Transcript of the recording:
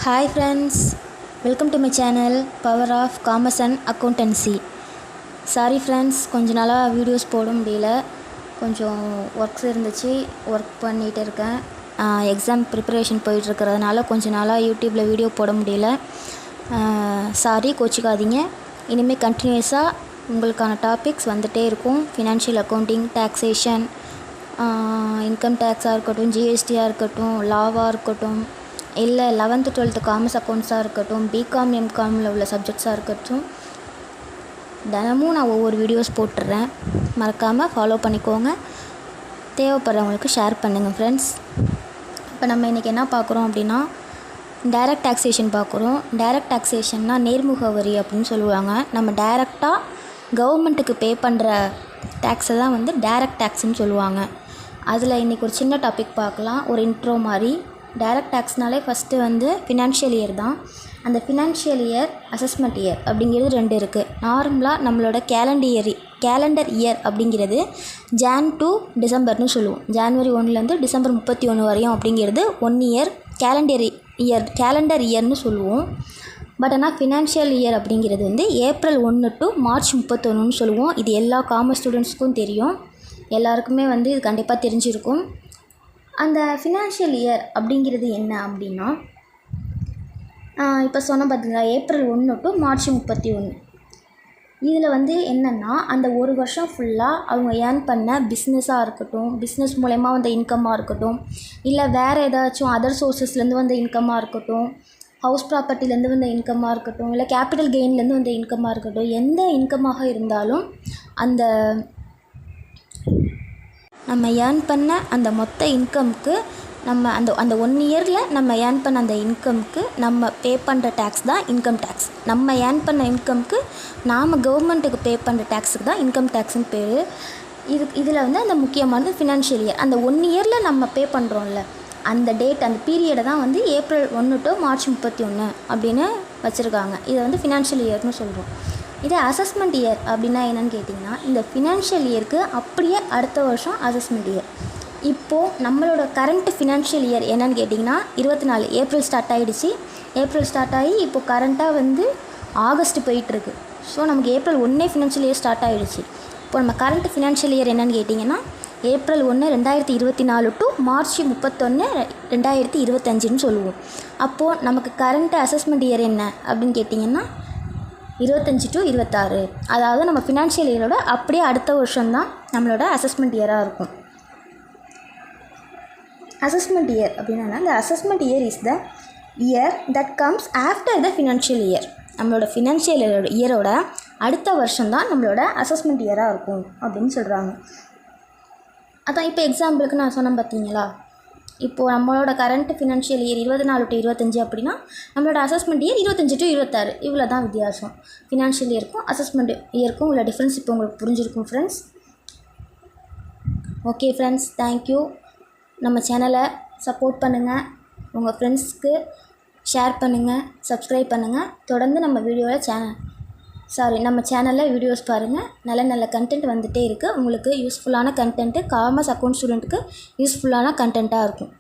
Hi friends, welcome to my channel Power of Commerce and Accountancy. Sorry friends, கொஞ்ச நாளாக videos போட முடியல. கொஞ்சம் ஒர்க்ஸ் இருந்துச்சு, ஒர்க் பண்ணிகிட்டு இருக்கேன். எக்ஸாம் ப்ரிப்பரேஷன் போயிட்டுருக்கிறதுனால கொஞ்ச நாளாக யூடியூப்பில் வீடியோ போட முடியல. சாரி, கோச்சிக்காதீங்க. இனிமேல் கண்டினியூஸாக உங்களுக்கான டாபிக்ஸ் வந்துகிட்டே இருக்கும். ஃபினான்ஷியல் அக்கௌண்டிங், டாக்ஸேஷன், இன்கம் டேக்ஸாக இருக்கட்டும், ஜிஎஸ்டியாக இருக்கட்டும், லாவாக இருக்கட்டும், இல்லை 11th 12th காமர்ஸ் அக்கௌண்ட்ஸாக இருக்கட்டும், பிகாம் எம்காமில் உள்ள சப்ஜெக்ட்ஸாக இருக்கட்டும், தினமும் நான் ஒவ்வொரு வீடியோஸ் போட்டுடுறேன். மறக்காமல் ஃபாலோ பண்ணிக்கோங்க. தேவைப்படுறவங்களுக்கு ஷேர் பண்ணுங்கள் ஃப்ரெண்ட்ஸ். இப்போ நம்ம இன்றைக்கி என்ன பார்க்குறோம் அப்படின்னா, டைரக்ட் டாக்ஸேஷன் பார்க்குறோம். டைரக்ட் டாக்ஸேஷன்னா நேர்முக வரி அப்படின்னு சொல்லுவாங்க. நம்ம டைரெக்டாக கவர்மெண்ட்டுக்கு பே பண்ணுற டேக்ஸை தான் வந்து டைரக்ட் டேக்ஸ்ன்னு சொல்லுவாங்க. அதில் இன்றைக்கி ஒரு சின்ன டாபிக் பார்க்கலாம், ஒரு இன்ட்ரோ மாதிரி. டைரக்ட் டேக்ஸ்னாலே ஃபஸ்ட்டு வந்து ஃபினான்ஷியல் இயர் தான். அந்த ஃபினான்ஷியல் இயர், அசஸ்மெண்ட் இயர் அப்படிங்கிறது 2 இருக்குது. நார்மலாக நம்மளோட கேலண்டர் இயர் அப்படிங்கிறது ஜான் டு டிசம்பர்னு சொல்லுவோம். ஜான்வரி 1லேருந்து டிசம்பர் 31 வரையும் அப்படிங்கிறது 1 இயர் கேலண்டர் இயர்னு சொல்லுவோம். பட் ஆனால் ஃபினான்ஷியல் இயர் அப்படிங்கிறது வந்து ஏப்ரல் 1 டு மார்ச் 31ன்னு சொல்லுவோம். இது எல்லா காமர்ஸ் ஸ்டூடெண்ட்ஸ்க்கும் தெரியும், எல்லாருக்குமே வந்து இது கண்டிப்பாக தெரிஞ்சிருக்கும். அந்த ஃபினான்ஷியல் இயர் அப்படிங்கிறது என்ன அப்படின்னா, இப்போ சொன்ன பார்த்தீங்களா, ஏப்ரல் 1 டு மார்ச் 31. இதில் வந்து என்னென்னா, அந்த ஒரு வருஷம் ஃபுல்லாக அவங்க ஏர்ன் பண்ண பிஸ்னஸாக இருக்கட்டும், பிஸ்னஸ் மூலயமா வந்த இன்கம்மாக இருக்கட்டும், இல்லை வேறு ஏதாச்சும் அதர் சோர்ஸஸ்லேருந்து வந்த இன்கம்மாக இருக்கட்டும், ஹவுஸ் ப்ராப்பர்ட்டிலேருந்து வந்த இன்கம்மாக இருக்கட்டும், இல்லை கேபிட்டல் கெயின்லேருந்து வந்த இன்கம்மாக இருக்கட்டும், எந்த இன்கமாக இருந்தாலும் அந்த நம்ம ஏர்ன் பண்ண அந்த மொத்த இன்கம்க்கு நம்ம அந்த 1 இயரில் நம்ம ஏர்ன் பண்ண அந்த இன்கம்க்கு நம்ம பே பண்ணுற டேக்ஸ் தான் இன்கம் டேக்ஸ். நம்ம ஏர்ன் பண்ண இன்கம்க்கு நாம் கவர்மெண்ட்டுக்கு பே பண்ணுற டேக்ஸுக்கு தான் இன்கம் டேக்ஸ்னு பேர். இதில் வந்து அந்த முக்கியமானது ஃபினான்ஷியல் இயர். அந்த 1 இயரில் நம்ம பே பண்ணுறோம்ல, அந்த டேட், அந்த பீரியடை தான் வந்து ஏப்ரல் 1 டு மார்ச் 31 அப்படின்னு வச்சுருக்காங்க. இதை வந்து ஃபினான்ஷியல் இயர்னு சொல்கிறோம். இதே அசஸ்மெண்ட் இயர் அப்படின்னா என்னென்னு கேட்டிங்கன்னா, இந்த ஃபினான்ஷியல் இயருக்கு அப்படியே அடுத்த வருஷம் அசஸ்மெண்ட் இயர். இப்போது நம்மளோட கரண்ட் ஃபினான்ஷியல் இயர் என்னென்னு கேட்டிங்கன்னா 24 ஏப்ரல் ஸ்டார்ட் ஆகிடுச்சு. ஏப்ரல் ஸ்டார்ட் ஆகி இப்போது கரண்ட்டாக வந்து ஆகஸ்ட் போயிட்டுருக்கு. ஸோ நமக்கு ஏப்ரல் 1 ஃபினான்ஷியல் இயர் ஸ்டார்ட் ஆகிடுச்சு. இப்போ நம்ம கரண்ட் ஃபினான்ஷியல் இயர் என்னென்னு கேட்டிங்கன்னா, ஏப்ரல் 1 2024 டு மார்ச் 31 2025ன்னு சொல்லுவோம். அப்போது நமக்கு கரண்ட் அசஸ்மெண்ட் இயர் என்ன அப்படின்னு கேட்டிங்கன்னா 25 டு 26. அதாவது நம்ம ஃபினான்ஷியல் இயரோட அப்படியே அடுத்த வருஷம்தான் நம்மளோட அசஸ்மெண்ட் இயராக இருக்கும். அசஸ்மெண்ட் இயர் அப்படின்னா, இந்த assessment year is the year that comes after the financial year. நம்மளோட ஃபினான்ஷியல் இயரோட அடுத்த வருஷம்தான் நம்மளோட அசஸ்மெண்ட் இயராக இருக்கும் அப்படின்னு சொல்கிறாங்க. அதான் இப்போ எக்ஸாம்பிளுக்கு நான் சொன்னேன் பார்த்தீங்களா, இப்போது நம்மளோட கரண்ட் ஃபினான்ஷியல் இயர் 24 டு 25 அப்படின்னா, நம்மளோட அசஸ்மெண்ட் இயர் 25 டு 26. இவ்வளோ தான் வித்தியாசம். ஃபினான்ஷியல் இயருக்கும் அசஸ்மெண்ட் இயருக்கும் உள்ள டிஃப்ரென்ஸ் இப்போ உங்களுக்கு புரிஞ்சிருக்கும் ஃப்ரெண்ட்ஸ். Okay friends, thank you. நம்ம சேனலை சப்போர்ட் பண்ணுங்கள், உங்கள் ஃப்ரெண்ட்ஸ்க்கு ஷேர் பண்ணுங்கள், சப்ஸ்கிரைப் பண்ணுங்கள். தொடர்ந்து நம்ம சேனலில் வீடியோஸ் பாருங்கள். நல்ல கண்டென்ட் வந்துகிட்டே இருக்குது. உங்களுக்கு யூஸ்ஃபுல்லான கண்டென்ட்டு, காமர்ஸ் அக்கௌண்ட் ஸ்டூடெண்ட்டுக்கு யூஸ்ஃபுல்லான கண்டென்ட்டாக இருக்கும்.